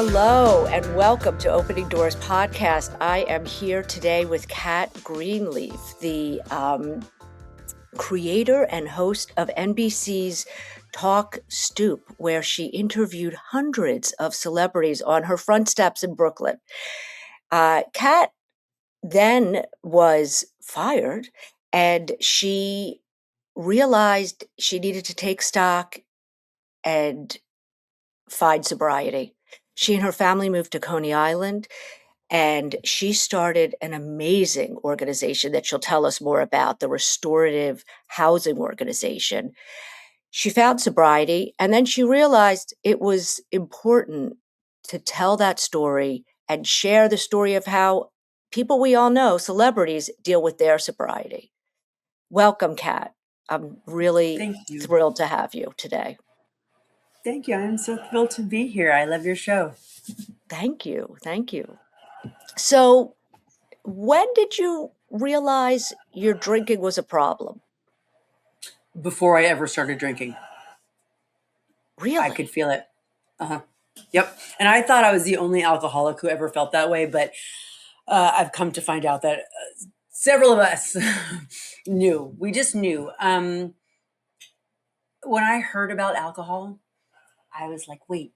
Hello and welcome to Opening Doors Podcast. I am here today with Cat Greenleaf, the creator and host of NBC's Talk Stoop, where she interviewed hundreds of celebrities on her front steps in Brooklyn. Cat then was fired, and she realized she needed to take stock and find sobriety. She and her family moved to Coney Island, and she started an amazing organization that she'll tell us more about, the Restorative Housing Organization. She found sobriety, and then she realized it was important to tell that story and share the story of how people we all know, celebrities, deal with their sobriety. Welcome, Kat. I'm really thrilled to have you today. Thank you. I'm so thrilled to be here. I love your show. Thank you. Thank you. So, when did you realize your drinking was a problem? Before I ever started drinking. Really? I could feel it. Yep. And I thought I was the only alcoholic who ever felt that way, but I've come to find out that several of us knew. We just knew. When I heard about alcohol, I was like, wait,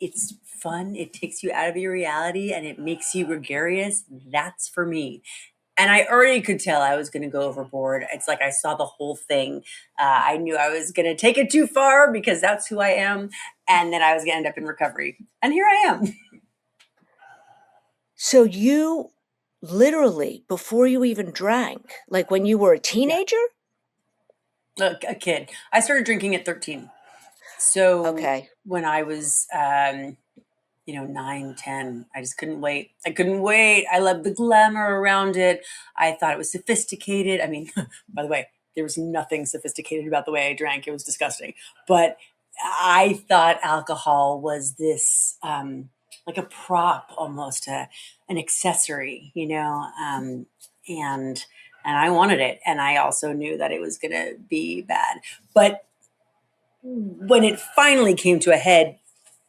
it's fun. It takes you out of your reality and it makes you gregarious. That's for me. And I already could tell I was going to go overboard. It's like I saw the whole thing. I knew I was going to take it too far because that's who I am. And then I was going to end up in recovery. And here I am. So you literally, before you even drank, like when you were a teenager? Yeah. A kid. I started drinking at 13. So when I was 9, 10. I just couldn't wait. I loved the glamour around it. I thought it was sophisticated. I mean, by the way, there was nothing sophisticated about the way I drank. It was disgusting. But I thought alcohol was this, like a prop, almost an accessory, and I wanted it. And I also knew that it was going to be bad. But when it finally came to a head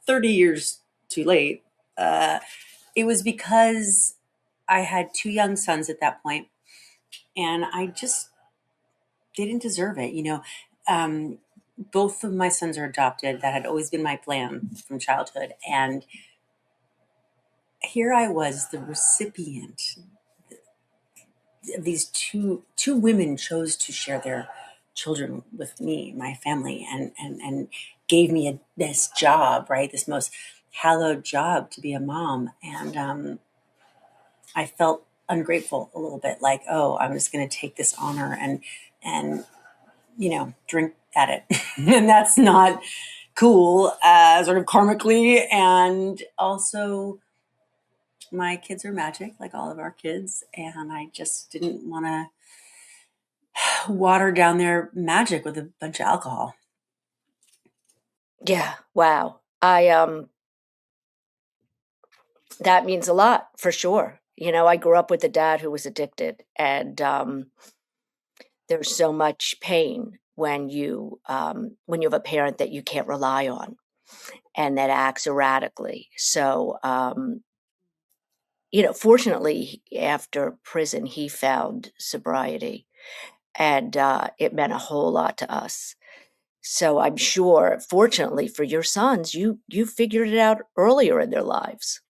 30 years too late, it was because I had 2 young sons at that point, and I just didn't deserve it. Both of my sons are adopted. That had always been my plan from childhood. And here I was, the recipient. These two women chose to share their children with me, my family, and gave me this job, right? This most hallowed job to be a mom. And I felt ungrateful a little bit, like, oh, I'm just going to take this honor and drink at it. And that's not cool, sort of karmically. And also my kids are magic, like all of our kids. And I just didn't want to water down their magic with a bunch of alcohol. Yeah. Wow. That means a lot for sure. I grew up with a dad who was addicted, and there's so much pain when you have a parent that you can't rely on and that acts erratically. So, fortunately, after prison, he found sobriety, and it meant a whole lot to us. So I'm sure, fortunately for your sons, you figured it out earlier in their lives.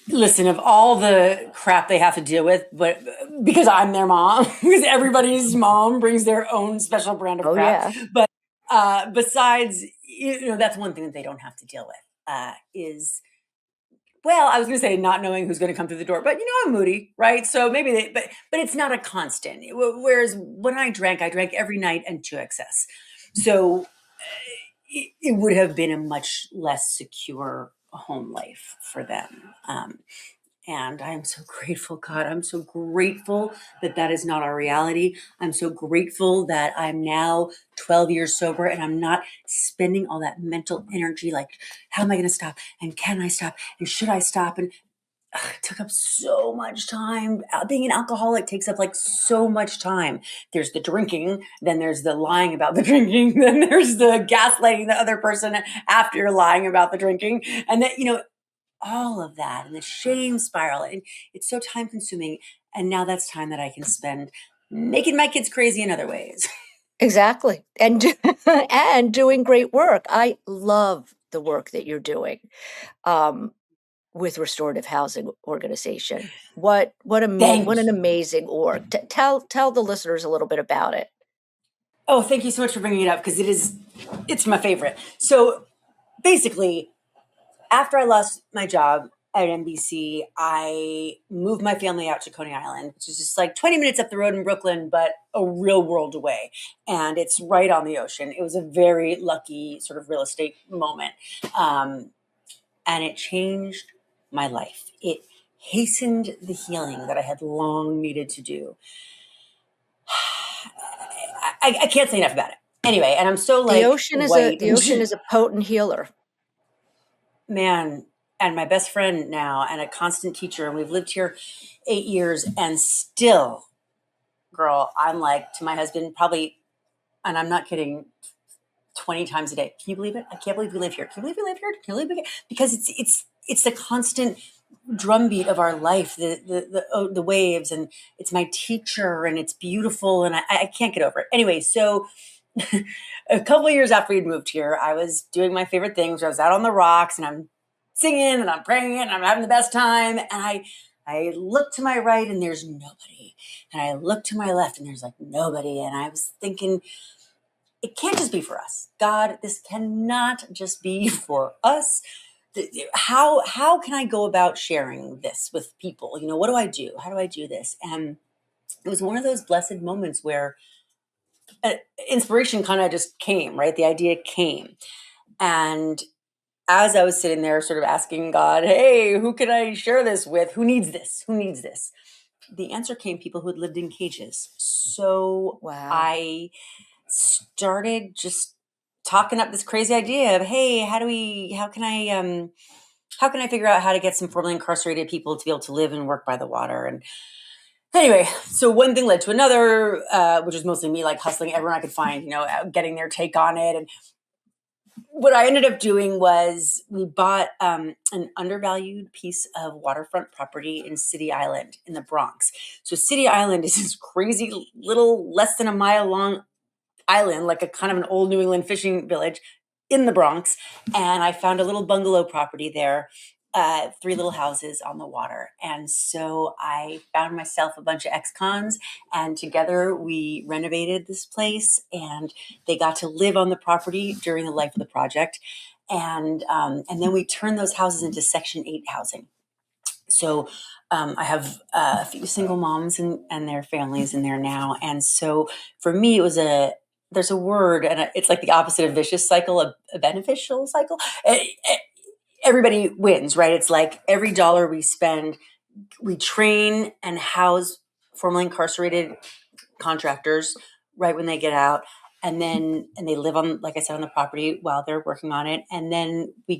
Listen, of all the crap they have to deal with, but because I'm their mom, because everybody's mom brings their own special brand of crap. Yeah. But besides, that's one thing that they don't have to deal with is, well, I was going to say not knowing who's going to come through the door, but I'm moody, right? So maybe but it's not a constant. Whereas when I drank every night and to excess. So it would have been a much less secure home life for them. And I'm so grateful, God. I'm so grateful that is not our reality. I'm so grateful that I'm now 12 years sober and I'm not spending all that mental energy like, how am I going to stop? And can I stop? And should I stop? And took up so much time. Being an alcoholic takes up like so much time. There's the drinking, then there's the lying about the drinking, then there's the gaslighting the other person after you're lying about the drinking. And then, all of that and the shame spiral. And it's so time consuming. And now that's time that I can spend making my kids crazy in other ways. Exactly. And doing great work. I love the work that you're doing with Restorative Housing Organization. What an Thank you. amazing org. Tell the listeners a little bit about it. Oh, thank you so much for bringing it up because it's my favorite. So basically, after I lost my job at NBC, I moved my family out to Coney Island, which is just like 20 minutes up the road in Brooklyn, but a real world away. And it's right on the ocean. It was a very lucky sort of real estate moment. And it changed my life. It hastened the healing that I had long needed to do. I can't say enough about it. Anyway, and I'm so like the ocean is a potent healer. Man, and my best friend now and a constant teacher, and we've lived here 8 years, and still, girl, I'm like to my husband probably, and I'm not kidding, 20 times a day. Can you believe it? I can't believe we live here. Can you believe we live here? Can you believe it? Because it's the constant drumbeat of our life, the waves, and it's my teacher, and it's beautiful, and I can't get over it. Anyway, so a couple of years after we'd moved here, I was doing my favorite things. I was out on the rocks, and I'm singing, and I'm praying, and I'm having the best time. And I look to my right, and there's nobody. And I look to my left, and there's like nobody. And I was thinking, it can't just be for us. God, this cannot just be for us. How can I go about sharing this with people? What do I do? How do I do this? And it was one of those blessed moments where inspiration kind of just came, right? The idea came. And as I was sitting there sort of asking God, hey, who can I share this with? Who needs this? Who needs this? The answer came, people who had lived in cages. So wow. I started just talking up this crazy idea of, hey, how can I figure out how to get some formerly incarcerated people to be able to live and work by the water? And anyway, so one thing led to another, which was mostly me like hustling everyone I could find, getting their take on it. And what I ended up doing was we bought an undervalued piece of waterfront property in City Island in the Bronx. So City Island is this crazy little less than a mile long island, like a kind of an old New England fishing village in the Bronx. And I found a little bungalow property there, 3 little houses on the water. And so I found myself a bunch of ex-cons, and together we renovated this place, and they got to live on the property during the life of the project. And then we turned those houses into Section 8 housing. So I have a few single moms and their families in there now. And so for me, there's a word, and it's like the opposite of vicious cycle, a beneficial cycle. Everybody wins, right? It's like every dollar we spend, we train and house formerly incarcerated contractors right when they get out. And they live on, like I said, on the property while they're working on it. And then we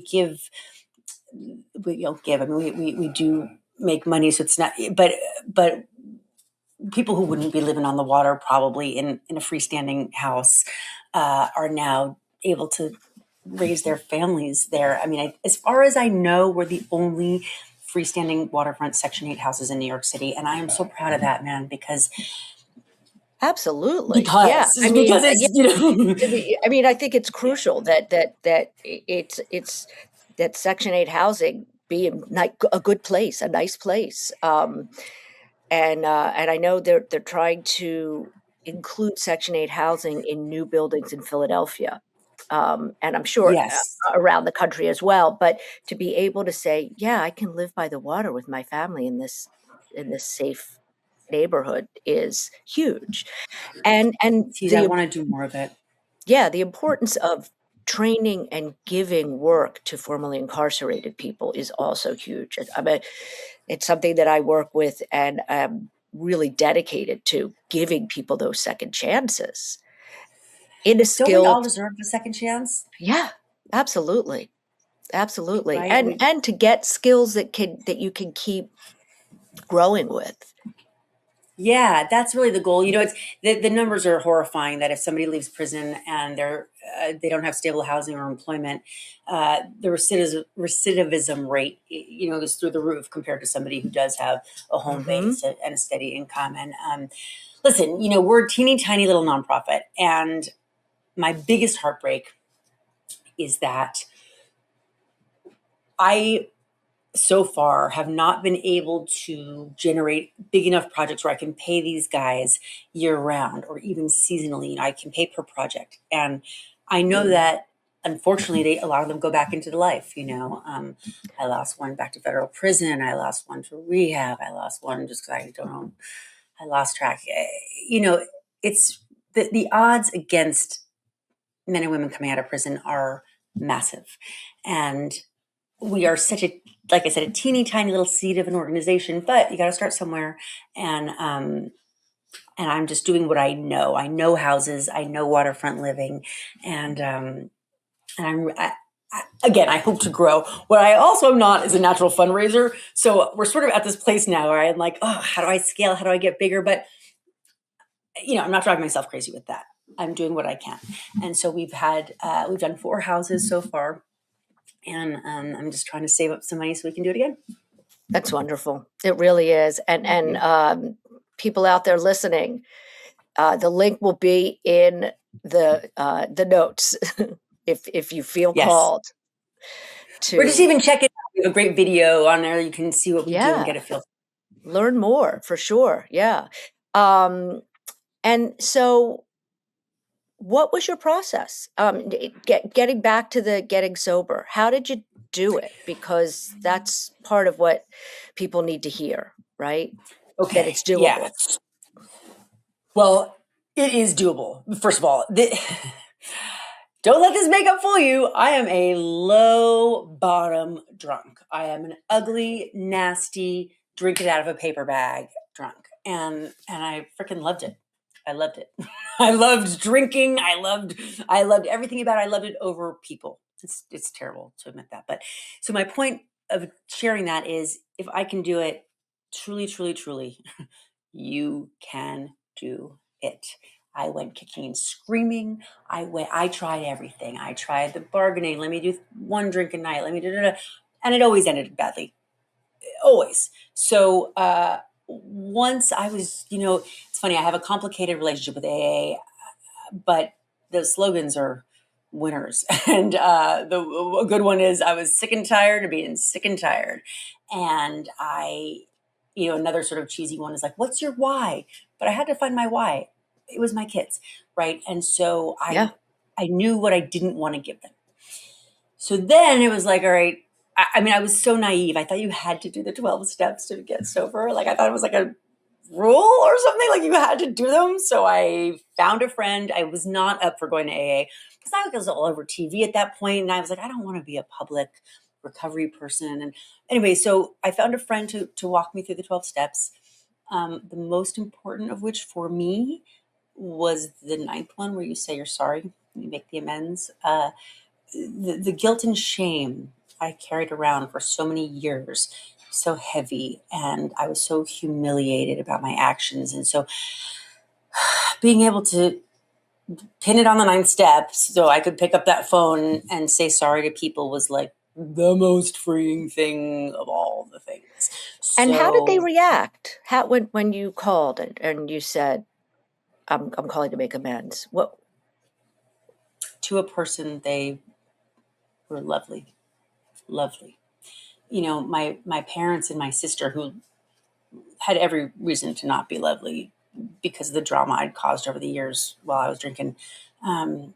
don't give. I mean, we do make money, so it's not. But people who wouldn't be living on the water, probably in a freestanding house, are now able to raise their families there. I mean, as far as I know, we're the only freestanding waterfront Section 8 houses in New York City, and I am so proud of that, man, because. Absolutely. Yeah. I mean, because it's, I mean, I think it's crucial that it's that Section 8 housing be a good place, a nice place. And I know they're trying to include Section 8 housing in new buildings in Philadelphia. And I'm sure yes. around the country as well. But to be able to say, yeah, I can live by the water with my family in this safe neighborhood is huge. And Geez, I want to do more of it. yeah, the importance of training and giving work to formerly incarcerated people is also huge. It's something that I work with and am really dedicated to giving people those second chances in a Don't we all skilled. deserve a second chance? Yeah, absolutely. Absolutely. Right? And to get skills that you can keep growing with. Yeah, that's really the goal. It's the numbers are horrifying that if somebody leaves prison and they don't have stable housing or employment, the recidivism rate, is through the roof compared to somebody who does have a home base and a steady income. And listen, we're a teeny tiny little nonprofit, and my biggest heartbreak is that I so far have not been able to generate big enough projects where I can pay these guys year round or even seasonally. I can pay per project. And I know that unfortunately a lot of them go back into the life. I lost one back to federal prison. I lost one to rehab. I lost one just because I don't know. I lost track. It's the odds against men and women coming out of prison are massive. And we are such like I said, a teeny tiny little seed of an organization, but you got to start somewhere. And I'm just doing what I know. I know houses, I know waterfront living, and again, I hope to grow. What I also am not is a natural fundraiser. So we're sort of at this place now where I'm like, oh, how do I scale? How do I get bigger? But I'm not driving myself crazy with that. I'm doing what I can. And so we've done 4 houses so far. And I'm just trying to save up some money so we can do it again. That's wonderful. It really is. And people out there listening, the link will be in the notes if you feel called to. Or just even check it out. We have a great video on there. You can see what we do and get a feel. Learn more for sure. Yeah. And so what was your process? Getting back to getting sober. How did you do it? Because that's part of what people need to hear, right? Okay. That it's doable. Yeah. Well, it is doable. First of all, don't let this makeup fool you. I am a low bottom drunk. I am an ugly, nasty, drink it out of a paper bag drunk. And I freaking loved it. I loved it. I loved drinking. I loved everything about it. I loved it over people. It's terrible to admit that. But so my point of sharing that is if I can do it, truly, truly, truly, you can do it. I went kicking and screaming. I tried everything. I tried the bargaining. Let me do 1 drink a night. Let me do, and it always ended badly. Always. So once I was, it's funny. I have a complicated relationship with AA, but the slogans are winners. And a good one is I was sick and tired of being sick and tired. And another sort of cheesy one is like, what's your why? But I had to find my why. It was my kids, right? And so I knew what I didn't want to give them. So then it was like, all right, I was so naive. I thought you had to do the 12 steps to get sober. Like I thought it was like a rule or something, like you had to do them. So I found a friend. I was not up for going to AA because I was all over TV at that point. And I was like, I don't want to be a public recovery person. And anyway, so I found a friend to walk me through the 12 steps. The most important of which for me was the 9th one where you say you're sorry, you make the amends. The guilt and shame I carried around for so many years, so heavy, and I was so humiliated about my actions. And so being able to pin it on the 9th step so I could pick up that phone and say sorry to people was like the most freeing thing of all the things. And how did they react? When you called and you said, I'm calling to make amends? What? To a person, they were lovely. Lovely. My parents and my sister, who had every reason to not be lovely because of the drama I'd caused over the years while I was drinking. My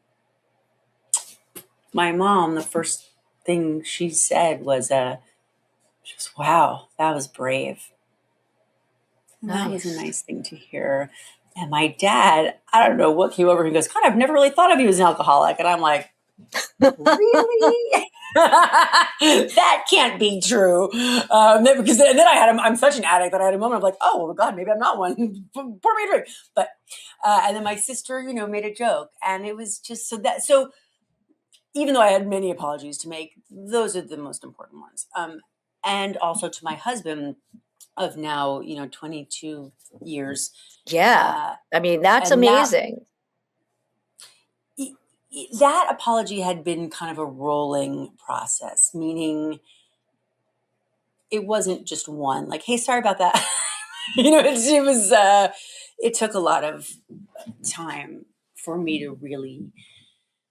mom, the first thing she said was, wow, that was brave. And that was a nice thing to hear. And my dad, I don't know what came over. He goes, God, I've never really thought of you as an alcoholic. And I'm like, really? That can't be true. Because then I'm such an addict that I had a moment of like, oh, well, God, maybe I'm not one. Pour me a drink. But, and then my sister, made a joke. And it was just so even though I had many apologies to make, those are the most important ones. And also to my husband of now, 22 years. Yeah. I mean, that's and amazing. That apology had been kind of a rolling process, meaning it wasn't just one, like, hey, sorry about that. It took a lot of time for me to really,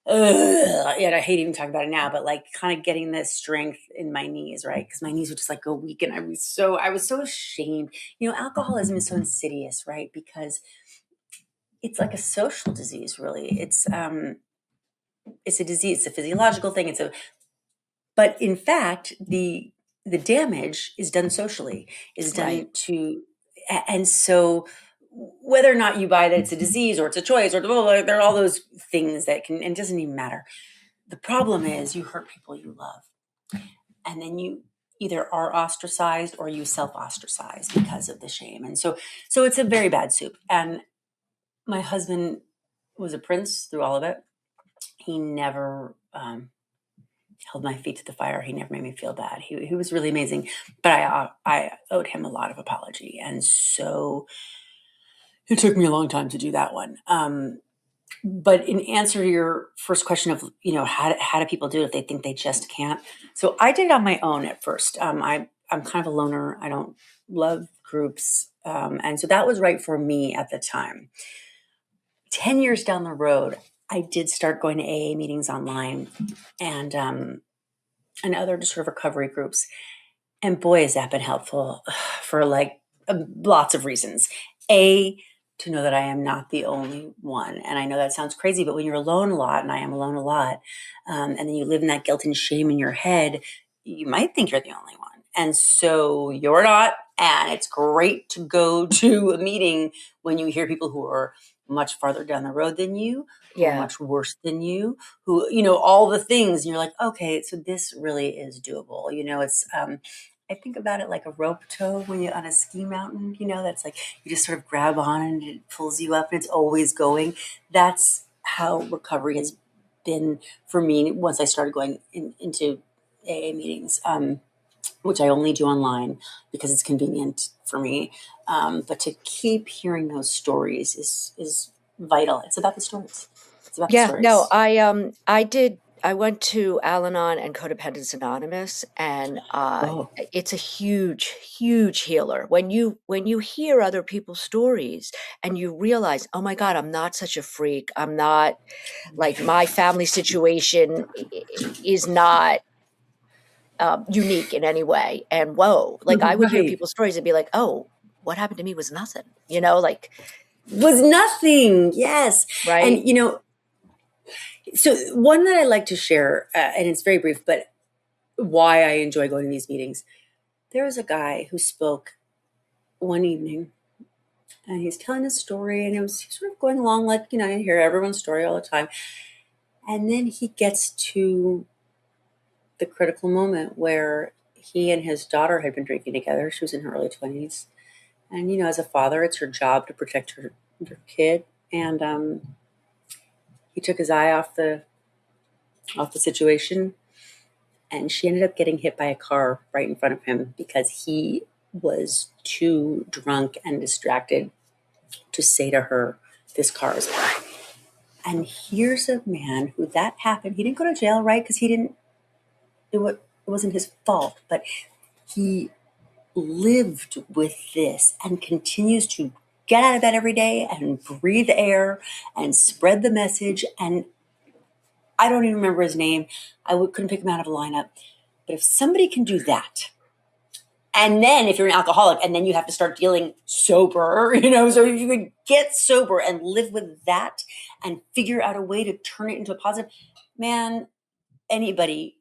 and I hate even talking about it now, but like kind of getting the strength in my knees, right? Because my knees would just like go weak, and I was so ashamed. Alcoholism is so insidious, right? Because it's like a social disease, really. It's a disease, it's a physiological thing. But in fact, the damage is done socially, is done Right. and so whether or not you buy that it's a disease or it's a choice or there are all those things that can, and it doesn't even matter. The problem is you hurt people you love, and then you either are ostracized or you self-ostracize because of the shame. And so it's a very bad soup. And my husband was a prince through all of it. He never held my feet to the fire. He never made me feel bad. He was really amazing, but I owed him a lot of apology, and so it took me a long time to do that one. But in answer to your first question of how do people do it if they think they just can't? So I did it on my own at first. I'm kind of a loner. I don't love groups, and so that was right for me at the time. 10 years down the road, I did start going to AA meetings online and other sort of recovery groups. And boy, has that been helpful for like lots of reasons. To know that I am not the only one. And I know that sounds crazy, but when you're alone a lot, and I am alone a lot, and then you live in that guilt and shame in your head, you might think you're the only one. And so you're not. And it's great to go to a meeting when you hear people who are much farther down the road than you, who are much worse than you, who, all the things. And you're like, okay, so this really is doable. It's, I think about it like a rope tow when you're on a ski mountain, that's like you just sort of grab on and it pulls you up and it's always going. That's how recovery has been for me once I started going into AA meetings, which I only do online because it's convenient for me. But to keep hearing those stories is vital. It's about the stories. No, I went to Al-Anon and Codependence Anonymous, and it's a huge, huge healer. When you hear other people's stories and you realize, oh my God, I'm not such a freak. I'm not like my family situation is not unique in any way. And whoa, like I would hear people's stories and be like, oh, what happened to me was nothing, was nothing. Yes. Right. And, so one that I like to share, and it's very brief, but why I enjoy going to these meetings. There was a guy who spoke one evening, and he's telling a story, and he was sort of going along like, you hear everyone's story all the time. And then he gets to the critical moment where he and his daughter had been drinking together. She was in her early 20s. And, as a father, it's her job to protect her kid. And he took his eye off the situation, and she ended up getting hit by a car right in front of him because he was too drunk and distracted to say to her, this car is mine. And here's a man who that happened. He didn't go to jail, right? Because it wasn't his fault, but he lived with this and continues to get out of bed every day and breathe air and spread the message. And I don't even remember his name. Couldn't pick him out of a lineup. But if somebody can do that, and then if you're an alcoholic and then you have to start dealing sober, so if you could get sober and live with that and figure out a way to turn it into a positive, man, anybody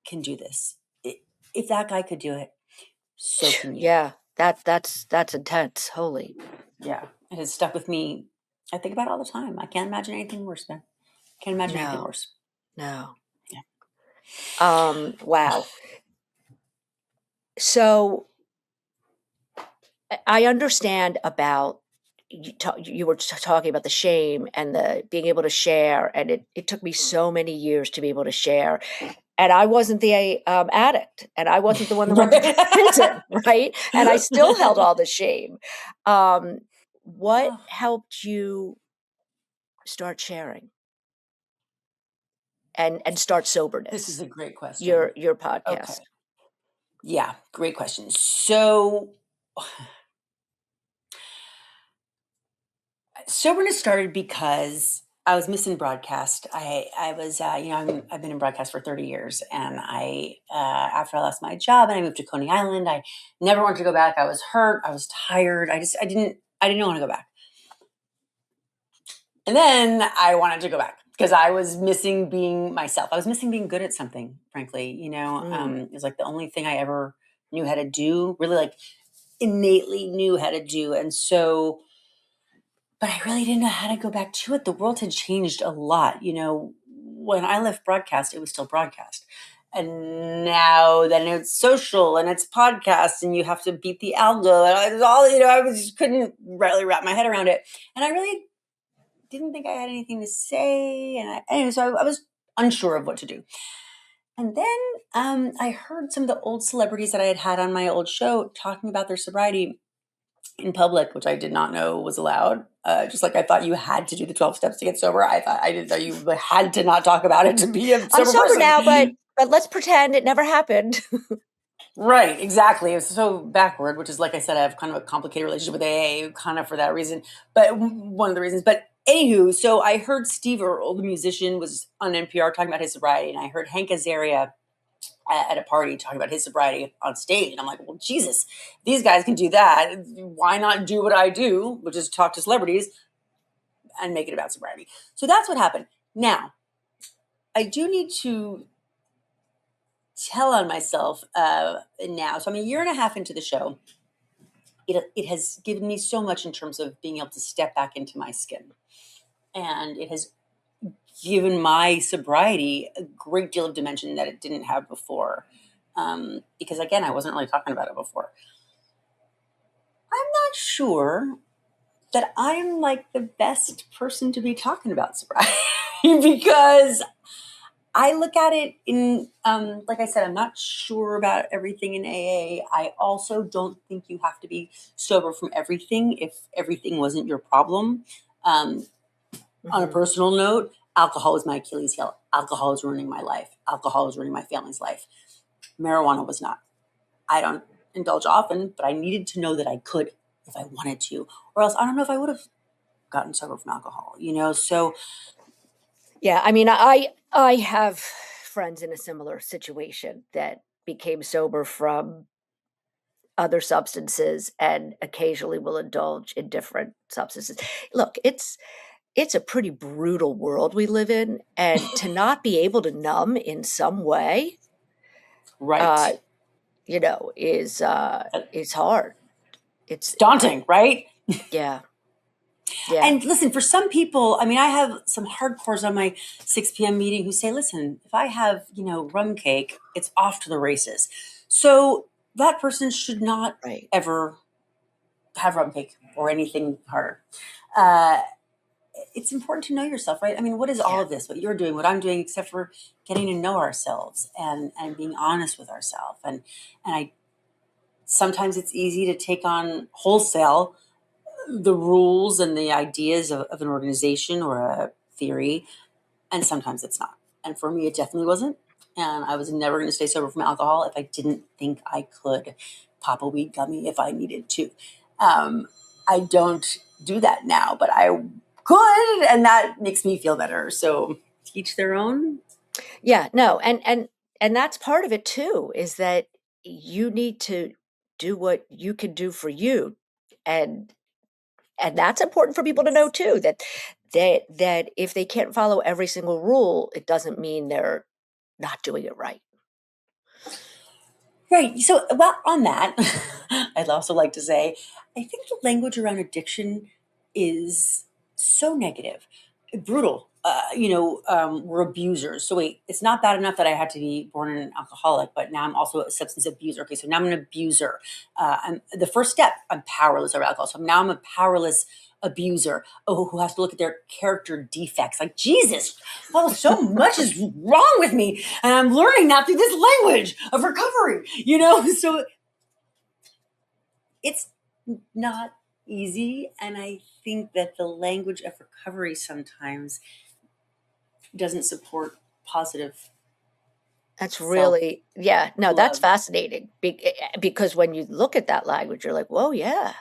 can do this. If that guy could do it, so can you. Yeah, that's intense. Holy. Yeah, it has stuck with me. I think about it all the time. I can't imagine anything worse, man. Can't imagine anything worse. No. Yeah. Wow. So I understand about, you were talking about the shame and the being able to share, and it took me so many years to be able to share. And I wasn't the addict, and I wasn't the one that went to prison, right? And I still held all the shame. What helped you start sharing and start Soberness? This is a great question. Your podcast. Okay. Yeah, great question. So Soberness started because I was missing broadcast. I was, I've been in broadcast for 30 years, and after I lost my job and I moved to Coney Island, I never wanted to go back. I was hurt. I was tired. I didn't want to go back. And then I wanted to go back because I was missing being myself. I was missing being good at something, frankly. It was like the only thing I ever knew how to do, really like innately knew how to do. And so, but I really didn't know how to go back to it. The world had changed a lot. When I left broadcast, it was still broadcast. And now then it's social and it's podcast and you have to beat the algo. And I was all, couldn't really wrap my head around it. And I really didn't think I had anything to say. And so I was unsure of what to do. And then I heard some of the old celebrities that I had on my old show talking about their sobriety in public, which I did not know was allowed. Just like I thought you had to do the 12 steps to get sober. I didn't know you had to not talk about it to be a sober I'm sober person. now, but let's pretend it never happened. Right, exactly. It's so backward, which is, like I said, I have kind of a complicated relationship with AA kind of for that reason. But one of the reasons. But anywho, so I heard Steve Earle, the musician, was on NPR talking about his sobriety. And I heard Hank Azaria at a party talking about his sobriety on stage. And I'm like, well, Jesus, these guys can do that. Why not do what I do, which is talk to celebrities and make it about sobriety? So that's what happened. Now, I do need to tell on myself now. So I'm a year and a half into the show. It has given me so much in terms of being able to step back into my skin. And it has given my sobriety a great deal of dimension that it didn't have before. Because again, I wasn't really talking about it before. I'm not sure that I'm like the best person to be talking about sobriety because I look at it in, like I said, I'm not sure about everything in AA. I also don't think you have to be sober from everything if everything wasn't your problem. On a personal note, alcohol was my Achilles heel. Alcohol is ruining my life. Alcohol is ruining my family's life. Marijuana was not. I don't indulge often, but I needed to know that I could if I wanted to, or else I don't know if I would have gotten sober from alcohol, so. Yeah, I mean, I have friends in a similar situation that became sober from other substances and occasionally will indulge in different substances. Look, it's a pretty brutal world we live in, and to not be able to numb in some way, right, is hard. It's daunting, right? Yeah. Yeah. And listen, for some people, I mean, I have some hardcores on my 6 p.m. meeting who say, listen, if I have, rum cake, it's off to the races. So that person should not ever have rum cake or anything harder. It's important to know yourself, right? I mean, what is all of this, what you're doing, what I'm doing, except for getting to know ourselves and being honest with ourselves. And sometimes it's easy to take on wholesale the rules and the ideas of an organization or a theory, and sometimes it's not. And for me, it definitely wasn't. And I was never going to stay sober from alcohol if I didn't think I could pop a weed gummy if I needed to. I don't do that now, but I could, and that makes me feel better. So each their own. Yeah, no, and that's part of it too, is that you need to do what you can do for you, and that's important for people to know too, that if they can't follow every single rule, it doesn't mean they're not doing it right. Right. So, well, on that, I'd also like to say, I think the language around addiction is so negative, brutal. We're abusers. So wait, it's not bad enough that I had to be born an alcoholic, but now I'm also a substance abuser. Okay, so now I'm an abuser. The first step, I'm powerless over alcohol. So now I'm a powerless abuser, oh, who has to look at their character defects. Like, Jesus, oh, so much is wrong with me. And I'm learning now through this language of recovery, So it's not easy. And I think that the language of recovery sometimes doesn't support positive. That's really, that's fascinating. Because when you look at that language, you're like, whoa, yeah.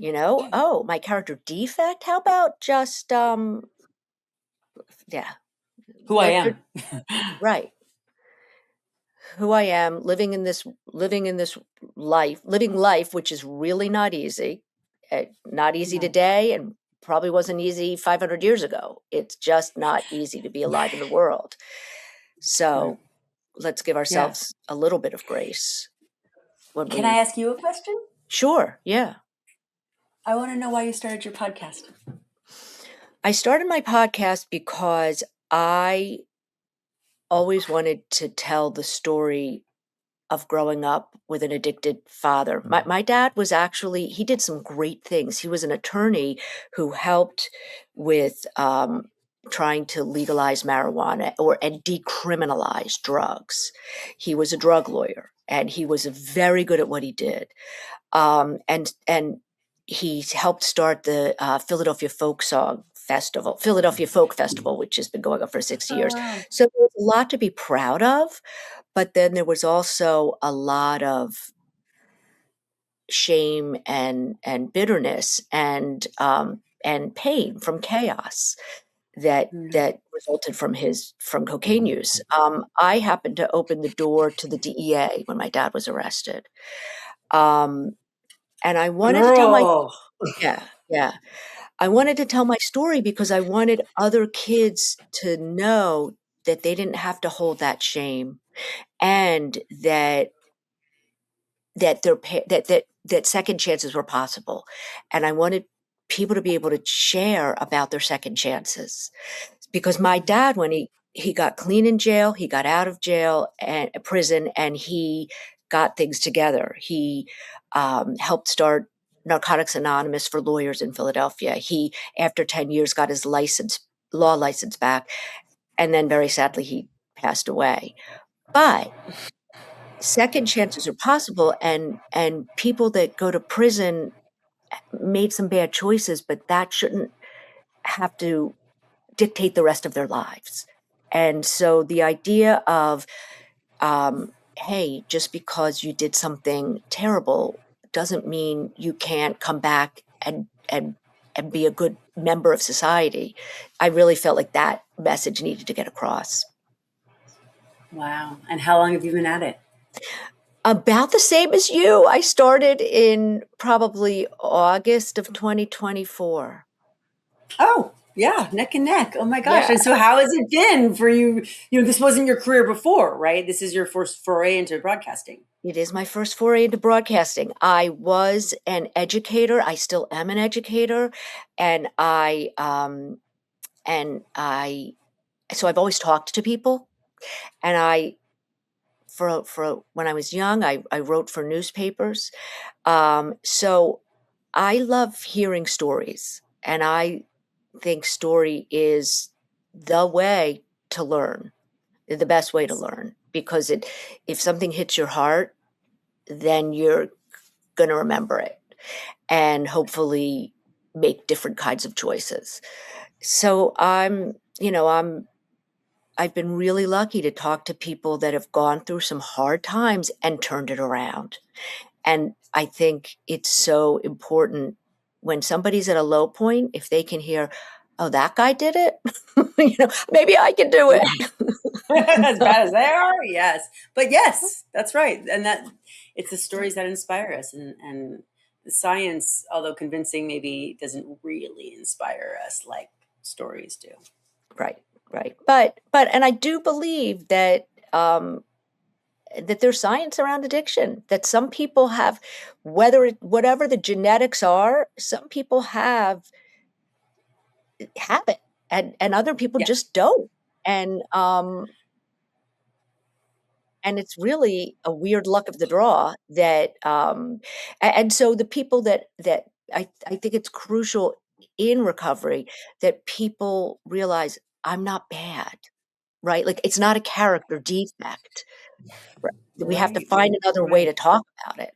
Oh, my character defect? How about just, who I am. Right. Who I am, living life, which is really not easy. Not easy today, and probably wasn't easy 500 years ago. It's just not easy to be alive in the world. So let's give ourselves a little bit of grace. Can I ask you a question? Sure, yeah. I want to know why you started your podcast. I started my podcast because I always wanted to tell the story of growing up with an addicted father. My dad was actually, he did some great things. He was an attorney who helped with trying to legalize marijuana and decriminalize drugs. He was a drug lawyer, and he was very good at what he did. And he helped start the Philadelphia Folk Festival, which has been going on for 60 years. Wow. So there's a lot to be proud of. But then there was also a lot of shame and bitterness and pain from chaos that resulted from cocaine use. I happened to open the door to the DEA when my dad was arrested, and I wanted to tell I wanted to tell my story because I wanted other kids to know that they didn't have to hold that shame, and that second chances were possible. And I wanted people to be able to share about their second chances. Because my dad, when he got clean in jail, he got out of jail and prison, and he got things together. He helped start Narcotics Anonymous for lawyers in Philadelphia. He, after 10 years, got his law license back. And then very sadly, he passed away. But second chances are possible, and people that go to prison made some bad choices, but that shouldn't have to dictate the rest of their lives. And so the idea of, hey, just because you did something terrible doesn't mean you can't come back and be a good member of society. I really felt like that message needed to get across. Wow. And how long have you been at it? About the same as you. I started in probably August of 2024. Oh, yeah, neck and neck. Oh my gosh. Yeah. And so how has it been for you? This wasn't your career before, right? This is your first foray into broadcasting. It is my first foray into broadcasting. I was an educator. I still am an educator. And so I've always talked to people. And for when I was young, I wrote for newspapers. So I love hearing stories, and I think story is the way to learn, the best way to learn, because if something hits your heart, then you're going to remember it and hopefully make different kinds of choices. So I've been really lucky to talk to people that have gone through some hard times and turned it around. And I think it's so important when somebody's at a low point, if they can hear, oh, that guy did it, maybe I can do it. As bad as they are, yes. But yes, that's right. And that it's the stories that inspire us, and the science, although convincing, maybe doesn't really inspire us like stories do. Right. But and I do believe that that there's science around addiction, that some people have, whatever the genetics are, some people have it, and other people just don't. And it's really a weird luck of the draw that, and so the people that I think it's crucial in recovery that people realize I'm not bad, right? Like, it's not a character defect. R We have to Right, find another way right. to talk about it.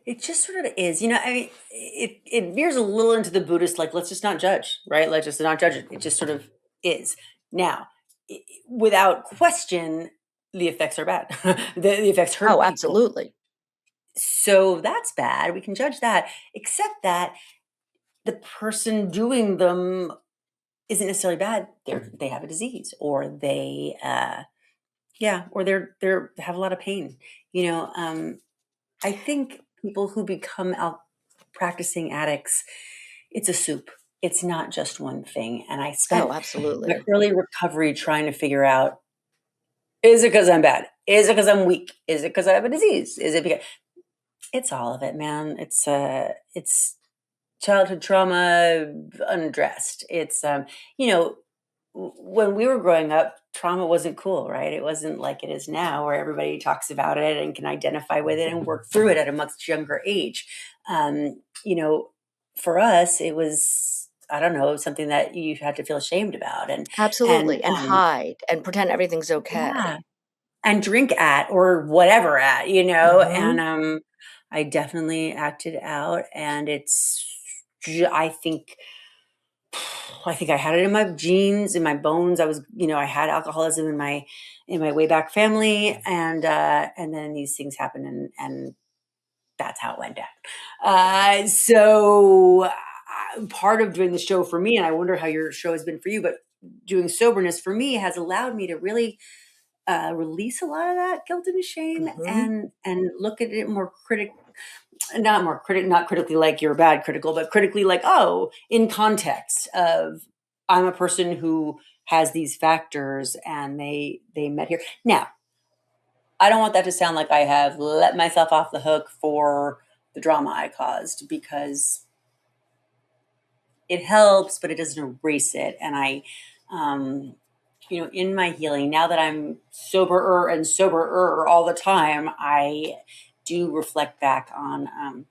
It just sort of is, you know, I mean, it veers a little into the Buddhist, like, let's just not judge, right? Let's just not judge it. It just sort of is. Now, without question, the effects are bad. The effects hurt Oh, people. absolutely. So that's bad. We can judge that, except that the person doing them isn't necessarily bad. They have a disease, or yeah, or they're have a lot of pain. You know, I think people who become practicing addicts, it's a soup. It's not just one thing. And I Oh, spent my absolutely. early recovery trying to figure out, is it because I'm bad? Is it because I'm weak? Is it because I have a disease? Is it because it's all of it, man? It's childhood trauma undressed. It's you know, when we were growing up, trauma wasn't cool, right? It wasn't like it is now, where everybody talks about it and can identify with it and work through it at a much younger age. You know, for us, it was, I don't know, something that you had to feel ashamed about, and Absolutely, and hide and pretend everything's yeah, okay. and drink at or whatever at, you know, and Mhm. I definitely acted out, and I think I had it in my genes, in my bones. I was, you know, I had alcoholism in my way back family, and then these things happen, and that's how it went down. Part of doing the show for me, and I wonder how your show has been for you, but doing soberness for me has allowed me to really release a lot of that guilt and shame, Mhm. and look at it more not critically like you're bad critical, but critically like, oh, in context of, I'm a person who has these factors, and they met here. Now, I don't want that to sound like I have let myself off the hook for the drama I caused, because it helps, but it doesn't erase it. And um, you know, in my healing, now that I'm soberer and soberer all the time, I do reflect back on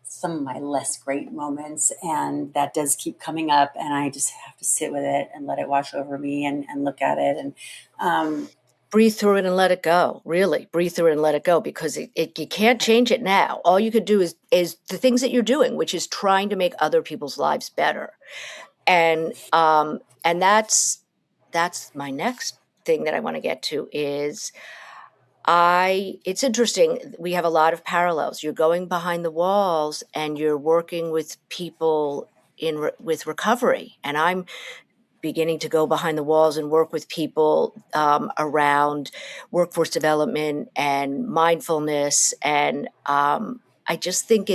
some of my less great moments, and that does keep coming up, and I just have to sit with it and let it wash over me, and look at it, and um, Breathe through it and let it go, really, breathe through it and let it go because it you can't change it now. All you could do is the things that you're doing, which is trying to make other people's lives better. And that's my next thing that I wanna get to is I it's interesting, we have a lot of parallels. You're going behind the walls and you're working with people with recovery, and I'm beginning to go behind the walls and work with people, around workforce development and mindfulness, and, I just think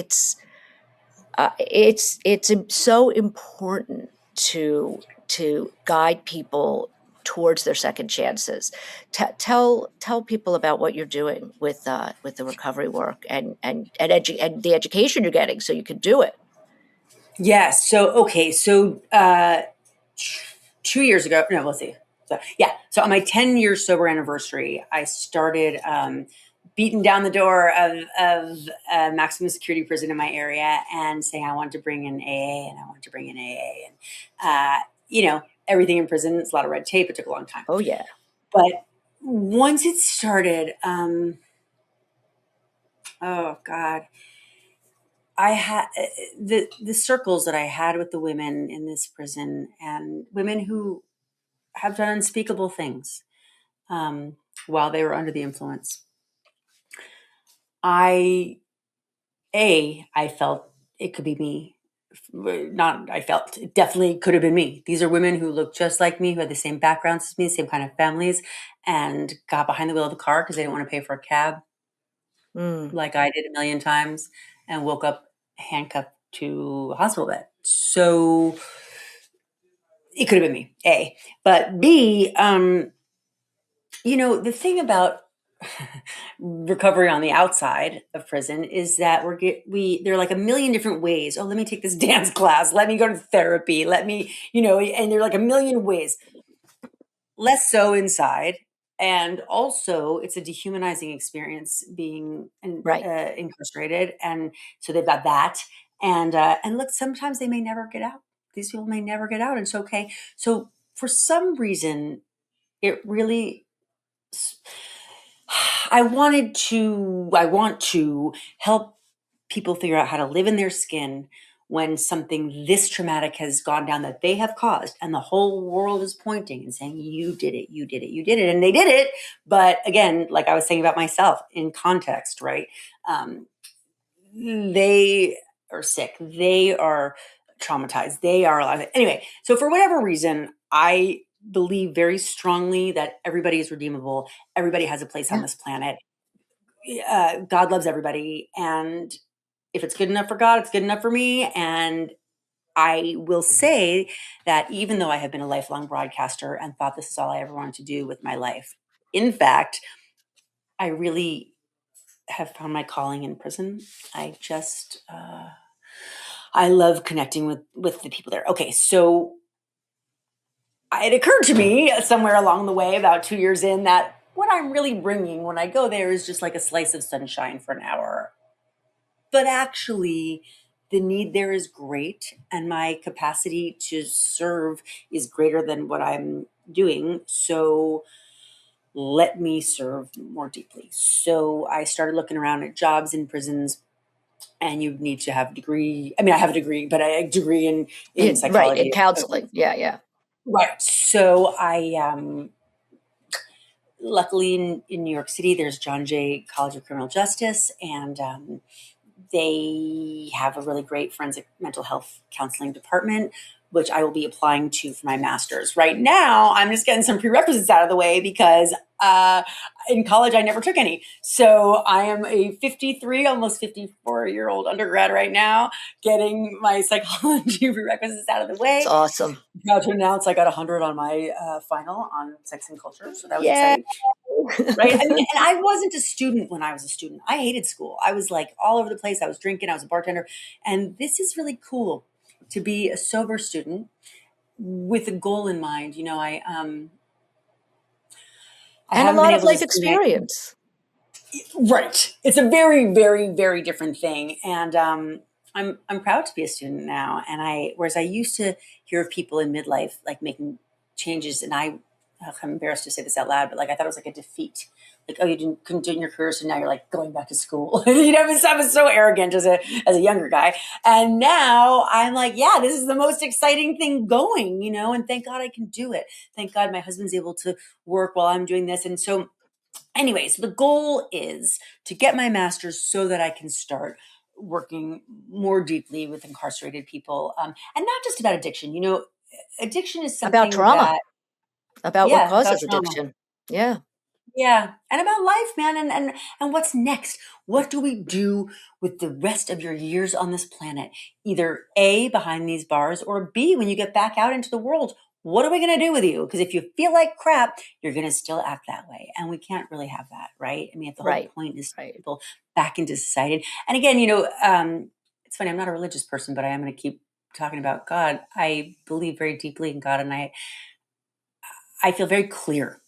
so important to guide people towards their second chances. Tell people about what you're doing with the recovery work and the education you're getting so you can do it. yes. So okay. So 2 years ago, no, let's see. So, yeah. So on my 10-year sober anniversary, I started beating down the door of a maximum security prison in my area, and saying I wanted to bring in AA, and I wanted to bring in AA, and you know, everything in prison. It's a lot of red tape. It took a long time, Oh, yeah. but once it started, oh God, I had the circles that I had with the women in this prison, and women who have done unspeakable things while they were under the influence. I I felt it could be me. Not I felt it definitely could have been me. These are women who look just like me, who had the same backgrounds as me, same kind of families, and got behind the wheel of the car because they didn't want to pay for a cab, Mm. like I did a million times, and woke up handcuffed to a hospital bed. So it could have been me, A. But B, you know, the thing about recovery on the outside of prison is that there are like a million different ways. Oh, let me take this dance class. Let me go to therapy. Let me, you know, and there are like a million ways. Less so inside. And also, it's a dehumanizing experience being incarcerated, and so they've got that. And look, sometimes they may never get out. These people may never get out. It's okay. So for some reason, it really, I want to help people figure out how to live in their skin when something this traumatic has gone down that they have caused, and the whole world is pointing and saying, you did it, you did it, you did it. And they did it. But again, like I was saying about myself, in context, right? They are sick. They are traumatized. They are alive. Anyway, so for whatever reason, I believe very strongly that everybody is redeemable. Everybody has a place on this planet. God loves everybody. And if it's good enough for God, it's good enough for me. And I will say that even though I have been a lifelong broadcaster and thought this is all I ever wanted to do with my life, in fact, I really have found my calling in prison. I just, I love connecting with the people there. Okay, so it occurred to me somewhere along the way, about 2 years in, that what I'm really bringing when I go there is just like a slice of sunshine for an hour. But actually, the need there is great, and my capacity to serve is greater than what I'm doing. So let me serve more deeply. So I started looking around at jobs in prisons, and you need to have a degree. I mean, I have a degree, but a degree in psychology. Right, in counseling. Yeah. Right. So I, luckily in New York City, there's John Jay College of Criminal Justice, and they have a really great forensic mental health counseling department, which I will be applying to for my master's. Right now, I'm just getting some prerequisites out of the way because in college, I never took any. So I am a 53, almost 54-year-old undergrad right now, getting my psychology prerequisites out of the way. It's awesome. I'm proud to announce I got 100 on my final on sex and culture. So that was exciting. Right. I mean, and I wasn't a student when I was a student. I hated school. I was like all over the place. I was drinking. I was a bartender. And this is really cool to be a sober student with a goal in mind. You know, I and a lot of life experience. Right. It's a very, very, very different thing. And I'm proud to be a student now. And whereas I used to hear of people in midlife like making changes, and I'm embarrassed to say this out loud, but like I thought it was like a defeat. Like, oh, couldn't do it in your career, so now you're like going back to school. You know, I was so arrogant as a younger guy, and now I'm like, yeah, this is the most exciting thing going, you know. And thank God I can do it. Thank God my husband's able to work while I'm doing this, and so. Anyway, so the goal is to get my master's so that I can start working more deeply with incarcerated people, and not just about addiction. You know, addiction is something about trauma, about what about causes trauma. addiction. Yeah. Yeah, and about life, man, and what's next? What do we do with the rest of your years on this planet? Either A, behind these bars, or B, when you get back out into the world, what are we going to do with you? Because if you feel like crap, you're going to still act that way, and we can't really have that, right? I mean, if the whole point is to get people back into society. And again, you know, it's funny. I'm not a religious person, but I am going to keep talking about God. I believe very deeply in God, and I feel very clear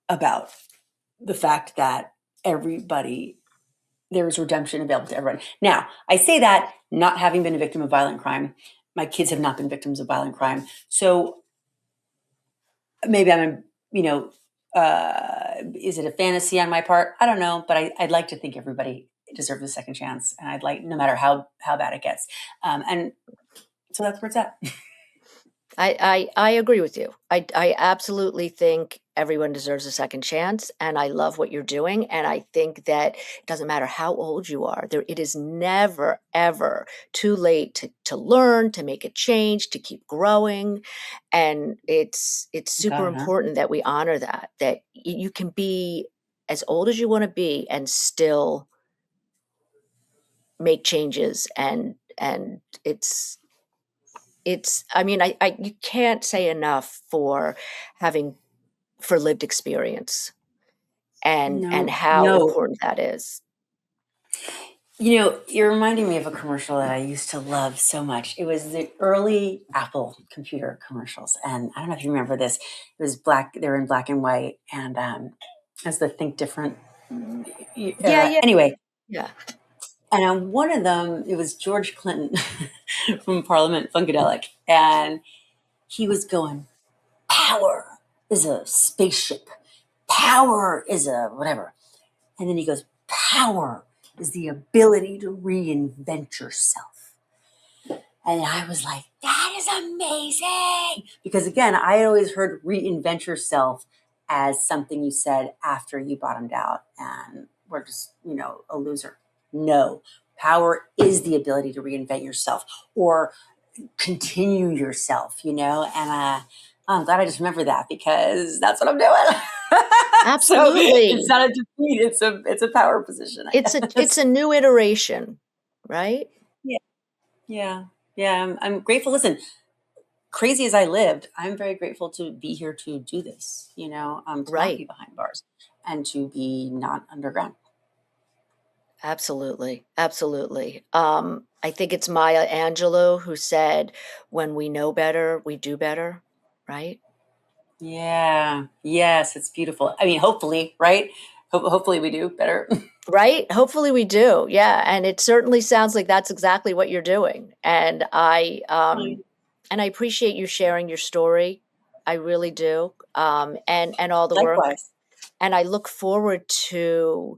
about the fact that there is redemption available to everyone. Now, I say that not having been a victim of violent crime. My kids have not been victims of violent crime. So maybe is it a fantasy on my part? I don't know, but I'd like to think everybody deserves a second chance. And I'd like, no matter how bad it gets. And so that's where it's at. I agree with you. I absolutely think everyone deserves a second chance, and I love what you're doing. And I think that it doesn't matter how old you are, it is never, ever too late to learn, to make a change, to keep growing. And it's super important that we honor that you can be as old as you want to be and still make changes. And I mean, you can't say enough for lived experience and how important that is. You know, you're reminding me of a commercial that I used to love so much. It was the early Apple computer commercials. And I don't know if you remember this. It was black. They were in black and white. And as the think different era. Yeah. Anyway. Yeah. And on one of them, it was George Clinton from Parliament, Funkadelic. And he was going, power is a spaceship. Power is a whatever. And then he goes, power is the ability to reinvent yourself. And I was like, that is amazing. Because again, I had always heard reinvent yourself as something you said after you bottomed out and were just, a loser. No, power is the ability to reinvent yourself or continue yourself, and I'm glad I just remembered that because that's what I'm doing. Absolutely. So it's not a defeat, it's a power position. It's a new iteration, right? Yeah. I'm grateful. Listen, crazy as I lived, I'm very grateful to be here to do this, to not be behind bars and to be not underground. Absolutely. I think it's Maya Angelou who said, when we know better, we do better, right? Yeah. Yes, it's beautiful. I mean, hopefully, right? Hopefully we do better. Right? Hopefully we do. Yeah. And it certainly sounds like that's exactly what you're doing. And I appreciate you sharing your story. I really do. And all the work. Likewise. And I look forward to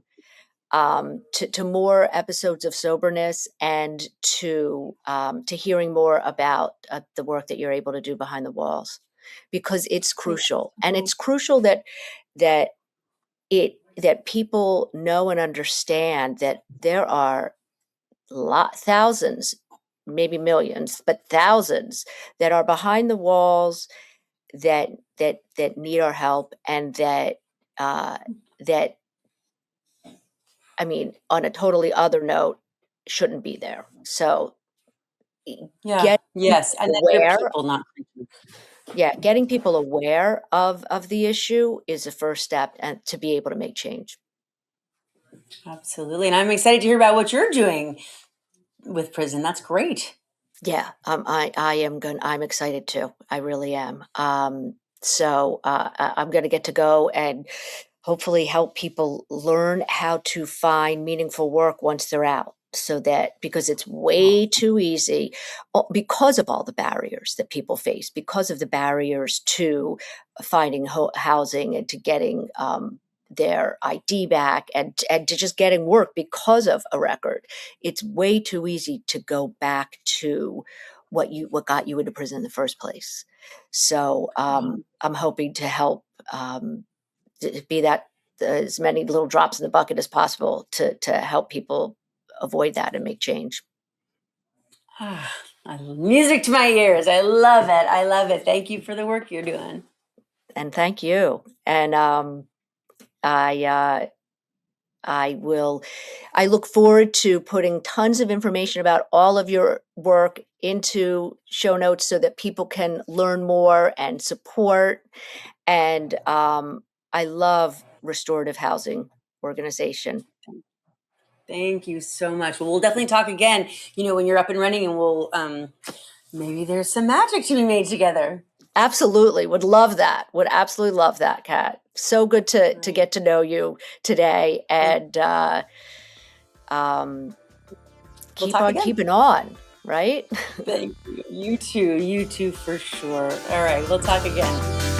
more episodes of Soberness and to hearing more about the work that you're able to do behind the walls, because it's crucial. And it's crucial that people know and understand that there are thousands, maybe millions, but thousands that are behind the walls that need our help, and that I mean, on a totally other note, shouldn't be there. So yes, and that they're people, not creatures. Yeah, getting people aware of the issue is a first step, and to be able to make change. Absolutely. And I'm excited to hear about what you're doing with prison. That's great. Yeah, I'm excited too. I really am. So I'm going to get to go and hopefully help people learn how to find meaningful work once they're out. So that, because it's way too easy, because of all the barriers that people face, because of the barriers to finding housing and to getting their ID back and to just getting work because of a record. It's way too easy to go back to what got you into prison in the first place. So I'm hoping to help be that as many little drops in the bucket as possible to help people avoid that and make change. Music to my ears. I love it. Thank you for the work you're doing. And thank you. And I look forward to putting tons of information about all of your work into show notes so that people can learn more and support. And I love Restorative Housing Organization. Thank you so much. Well, we'll definitely talk again, when you're up and running, and we'll, maybe there's some magic to be made together. Absolutely. Would love that. Would absolutely love that, Kat. So good to get to know you today, and keep on keeping on, right? Thank you. You too for sure. All right. We'll talk again.